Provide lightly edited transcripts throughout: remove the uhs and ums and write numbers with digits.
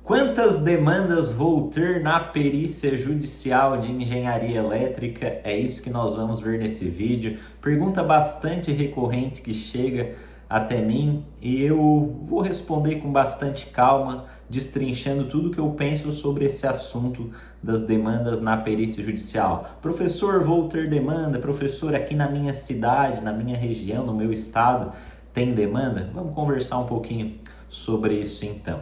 Quantas demandas vou ter na perícia judicial de engenharia elétrica? É isso que nós vamos ver nesse vídeo. Pergunta bastante recorrente que chega até mim e eu vou responder com bastante calma, destrinchando tudo que eu penso sobre esse assunto das demandas na perícia judicial. Professor, vou ter demanda? Professor, aqui na minha cidade, na minha região, no meu estado, tem demanda? Vamos conversar um pouquinho sobre isso então.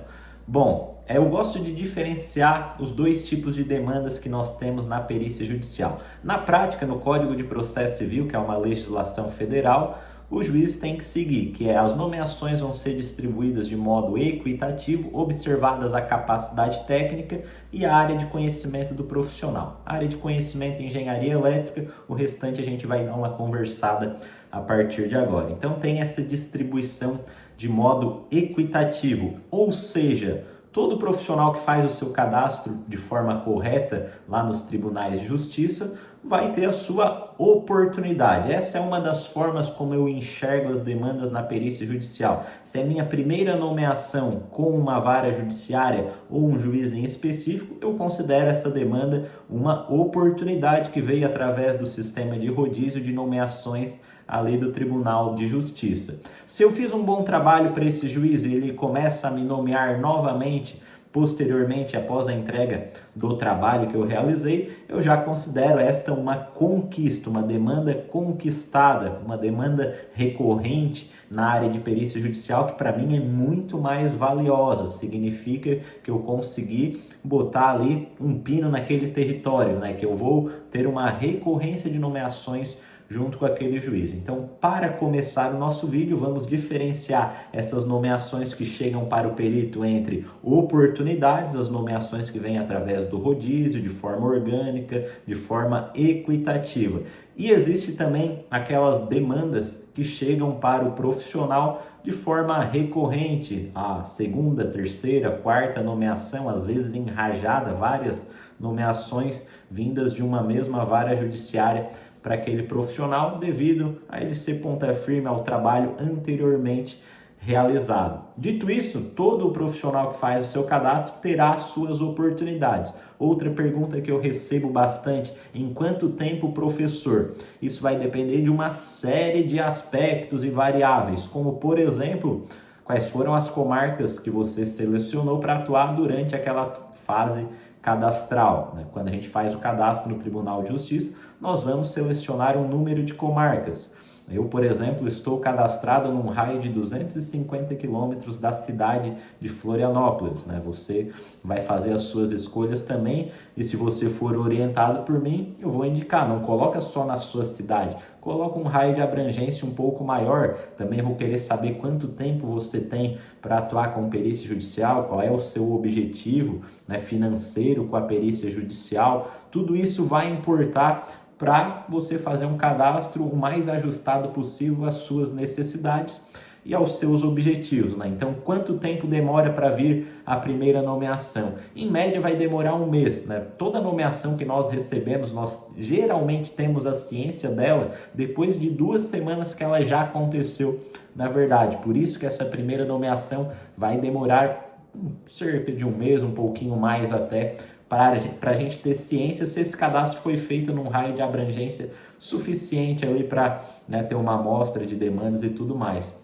Bom, eu gosto de diferenciar os dois tipos de demandas que nós temos na perícia judicial. Na prática, no Código de Processo Civil, que é uma legislação federal, o juiz tem que seguir, que é as nomeações vão ser distribuídas de modo equitativo, observadas a capacidade técnica e a área de conhecimento do profissional. A área de conhecimento em engenharia elétrica, o restante a gente vai dar uma conversada a partir de agora. Então tem essa distribuição de modo equitativo, ou seja, todo profissional que faz o seu cadastro de forma correta lá nos tribunais de justiça vai ter a sua oportunidade. Essa é uma das formas como eu enxergo as demandas na perícia judicial. Se é minha primeira nomeação com uma vara judiciária ou um juiz em específico, eu considero essa demanda uma oportunidade que veio através do sistema de rodízio de nomeações a lei do Tribunal de Justiça. Se eu fiz um bom trabalho para esse juiz e ele começa a me nomear novamente, posteriormente, após a entrega do trabalho que eu realizei, eu já considero esta uma conquista, uma demanda conquistada, uma demanda recorrente na área de perícia judicial, que para mim é muito mais valiosa. Significa que eu consegui botar ali um pino naquele território, né? Que eu vou ter uma recorrência de nomeações junto com aquele juiz. Então, para começar o nosso vídeo, vamos diferenciar essas nomeações que chegam para o perito entre oportunidades, as nomeações que vêm através do rodízio, de forma orgânica, de forma equitativa. E existe também aquelas demandas que chegam para o profissional de forma recorrente, a segunda, terceira, quarta nomeação, às vezes enrajada, várias nomeações vindas de uma mesma vara judiciária para aquele profissional, devido a ele ser ponta firme ao trabalho anteriormente realizado. Dito isso, todo profissional que faz o seu cadastro terá suas oportunidades. Outra pergunta que eu recebo bastante: em quanto tempo, professor? Isso vai depender de uma série de aspectos e variáveis, como, por exemplo, quais foram as comarcas que você selecionou para atuar durante aquela fase cadastral, né? Quando a gente faz o cadastro no Tribunal de Justiça, nós vamos selecionar um número de comarcas. Eu, por exemplo, estou cadastrado num raio de 250 quilômetros da cidade de Florianópolis, né? Você vai fazer as suas escolhas também, e se você for orientado por mim, eu vou indicar, não coloca só na sua cidade, coloca um raio de abrangência um pouco maior. Também vou querer saber quanto tempo você tem para atuar com perícia judicial, qual é o seu objetivo, né, financeiro com a perícia judicial. Tudo isso vai importar para você fazer um cadastro o mais ajustado possível às suas necessidades e aos seus objetivos, né? Então, quanto tempo demora para vir a primeira nomeação? Em média, vai demorar um mês, né? Toda nomeação que nós recebemos, nós geralmente temos a ciência dela depois de 2 semanas que ela já aconteceu, na verdade. Por isso que essa primeira nomeação vai demorar cerca de um mês, um pouquinho mais até, para a gente ter ciência se esse cadastro foi feito num raio de abrangência suficiente ali para, né, ter uma amostra de demandas e tudo mais.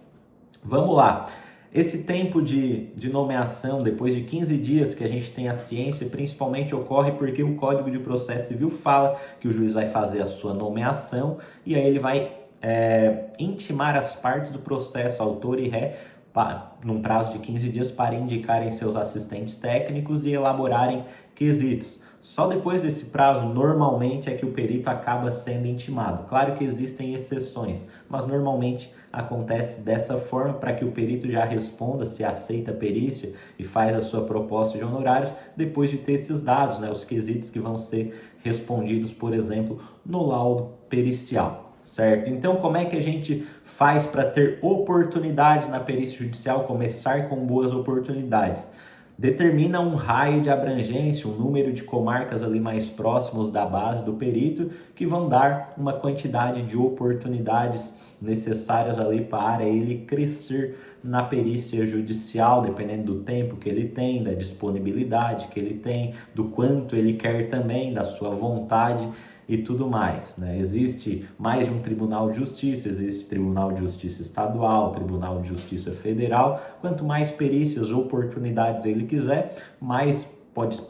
Vamos lá. Esse tempo de nomeação, depois de 15 dias que a gente tem a ciência, principalmente ocorre porque o Código de Processo Civil fala que o juiz vai fazer a sua nomeação e aí ele vai intimar as partes do processo, autor e ré, num prazo de 15 dias para indicarem seus assistentes técnicos e elaborarem quesitos. Só depois desse prazo, normalmente, é que o perito acaba sendo intimado. Claro que existem exceções, mas normalmente acontece dessa forma, para que o perito já responda se aceita a perícia e faz a sua proposta de honorários depois de ter esses dados, né, os quesitos que vão ser respondidos, por exemplo, no laudo pericial. Certo? Então, como é que a gente faz para ter oportunidades na perícia judicial, começar com boas oportunidades? determina um raio de abrangência, um número de comarcas ali mais próximos da base do perito, que vão dar uma quantidade de oportunidades necessárias ali para ele crescer na perícia judicial, dependendo do tempo que ele tem, da disponibilidade que ele tem, do quanto ele quer também, da sua vontade e tudo mais, né? Existe mais de um Tribunal de Justiça, existe Tribunal de Justiça Estadual, Tribunal de Justiça Federal. Quanto mais perícias, oportunidades ele quiser, mais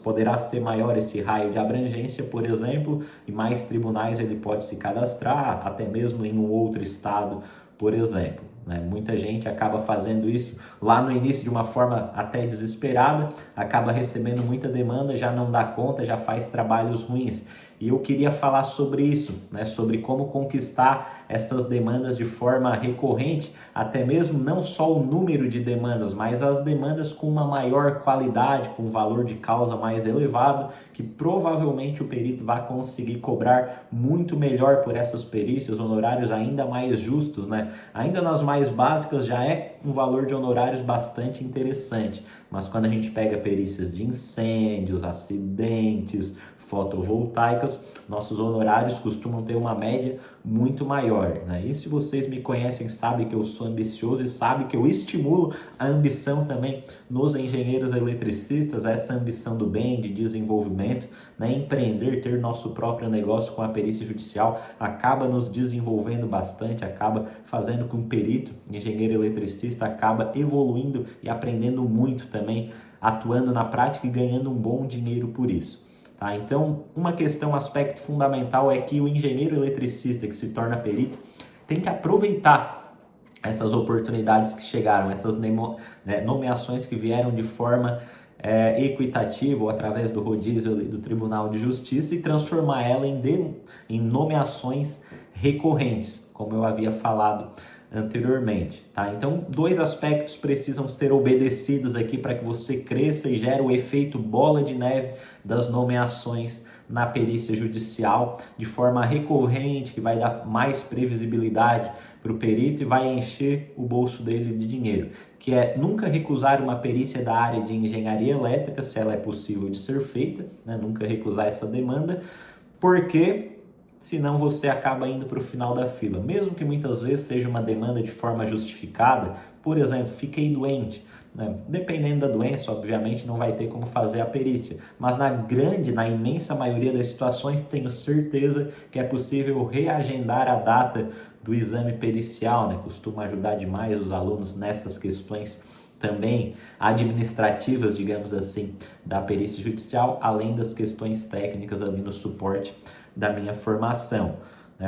poderá ser maior esse raio de abrangência, por exemplo, e mais tribunais ele pode se cadastrar, até mesmo em um outro estado, por exemplo. Né? Muita gente acaba fazendo isso lá no início de uma forma até desesperada, acaba recebendo muita demanda, já não dá conta, já faz trabalhos ruins. E eu queria falar sobre isso, né? Sobre como conquistar essas demandas de forma recorrente, até mesmo não só o número de demandas, mas as demandas com uma maior qualidade, com um valor de causa mais elevado, que provavelmente o perito vai conseguir cobrar muito melhor por essas perícias, honorários ainda mais justos, né? Ainda nas mais básicas já é um valor de honorários bastante interessante, mas quando a gente pega perícias de incêndios, acidentes, fotovoltaicas, nossos honorários costumam ter uma média muito maior, né? E se vocês me conhecem, sabem que eu sou ambicioso e sabem que eu estimulo a ambição também nos engenheiros eletricistas, essa ambição do bem, de desenvolvimento, né? Empreender, ter nosso próprio negócio com a perícia judicial acaba nos desenvolvendo bastante, acaba fazendo com que o perito, engenheiro eletricista, acaba evoluindo e aprendendo muito também, atuando na prática e ganhando um bom dinheiro por isso. Tá? Então, uma questão, um aspecto fundamental é que o engenheiro eletricista que se torna perito tem que aproveitar essas oportunidades que chegaram, essas nomeações que vieram de forma equitativa ou através do rodízio do Tribunal de Justiça e transformar ela em nomeações recorrentes, como eu havia falado anteriormente, tá? Então, dois aspectos precisam ser obedecidos aqui para que você cresça e gere o efeito bola de neve das nomeações na perícia judicial de forma recorrente, que vai dar mais previsibilidade para o perito e vai encher o bolso dele de dinheiro, que é nunca recusar uma perícia da área de engenharia elétrica, se ela é possível de ser feita, né? Nunca recusar essa demanda, porque senão você acaba indo para o final da fila. Mesmo que muitas vezes seja uma demanda de forma justificada, por exemplo, fiquei doente, né? Dependendo da doença, obviamente não vai ter como fazer a perícia, mas na imensa maioria das situações, tenho certeza que é possível reagendar a data do exame pericial, né? Costuma ajudar demais os alunos nessas questões também administrativas, digamos assim, da perícia judicial, além das questões técnicas ali no suporte da minha formação.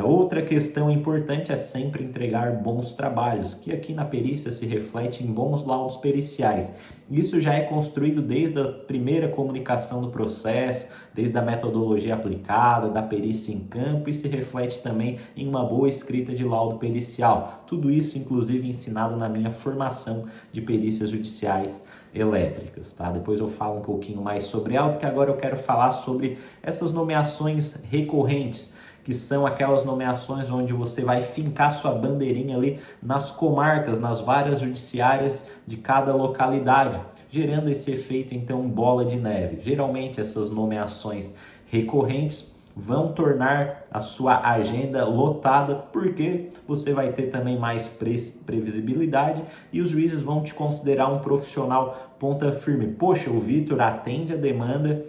Outra questão importante é sempre entregar bons trabalhos, que aqui na perícia se reflete em bons laudos periciais. Isso já é construído desde a primeira comunicação do processo, desde a metodologia aplicada, da perícia em campo, e se reflete também em uma boa escrita de laudo pericial. Tudo isso, inclusive, ensinado na minha formação de perícias judiciais elétricas, tá? Depois eu falo um pouquinho mais sobre ela, porque agora eu quero falar sobre essas nomeações recorrentes, que são aquelas nomeações onde você vai fincar sua bandeirinha ali nas comarcas, nas varas judiciárias de cada localidade, gerando esse efeito, então, bola de neve. Geralmente, essas nomeações recorrentes vão tornar a sua agenda lotada, porque você vai ter também mais previsibilidade e os juízes vão te considerar um profissional ponta firme. Poxa, o Vitor atende a demanda,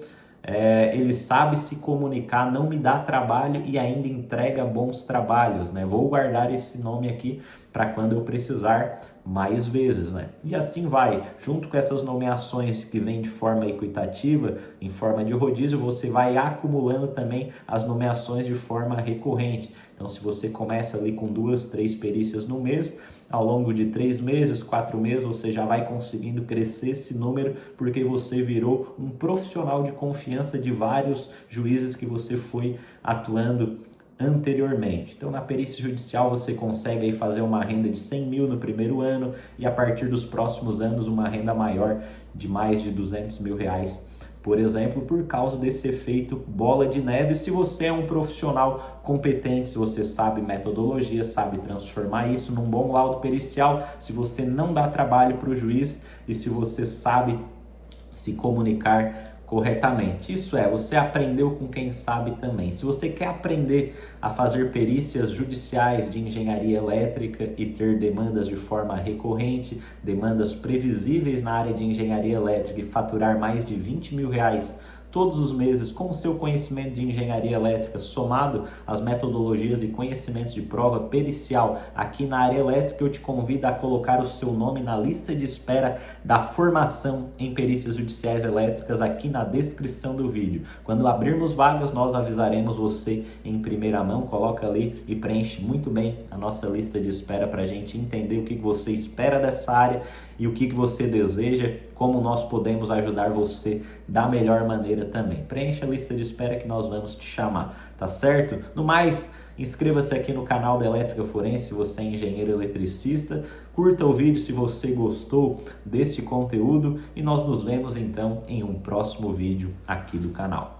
ele sabe se comunicar, não me dá trabalho e ainda entrega bons trabalhos, né? Vou guardar esse nome aqui para quando eu precisar mais vezes, né? E assim vai, junto com essas nomeações que vêm de forma equitativa, em forma de rodízio, você vai acumulando também as nomeações de forma recorrente. Então, se você começa ali com 2, 3 perícias no mês, ao longo de 3 meses, 4 meses, você já vai conseguindo crescer esse número, porque você virou um profissional de confiança de vários juízes que você foi atuando anteriormente. Então, na perícia judicial, você consegue aí fazer uma renda de 100 mil no primeiro ano e a partir dos próximos anos uma renda maior de mais de 200 mil reais, por exemplo, por causa desse efeito bola de neve. Se você é um profissional competente, se você sabe metodologia, sabe transformar isso num bom laudo pericial, se você não dá trabalho para o juiz e se você sabe se comunicar corretamente. Isso é, você aprendeu com quem sabe também. Se você quer aprender a fazer perícias judiciais de engenharia elétrica e ter demandas de forma recorrente, demandas previsíveis na área de engenharia elétrica e faturar mais de R$ 20.000 todos os meses com o seu conhecimento de engenharia elétrica somado às metodologias e conhecimentos de prova pericial aqui na área elétrica, eu te convido a colocar o seu nome na lista de espera da formação em perícias judiciais elétricas aqui na descrição do vídeo. Quando abrirmos vagas, nós avisaremos você em primeira mão. Coloca ali e preenche muito bem a nossa lista de espera para a gente entender o que você espera dessa área e o que você deseja, como nós podemos ajudar você da melhor maneira também. Preencha a lista de espera que nós vamos te chamar, tá certo? No mais, inscreva-se aqui no canal da Elétrica Forense se você é engenheiro eletricista, curta o vídeo se você gostou desse conteúdo e nós nos vemos então em um próximo vídeo aqui do canal.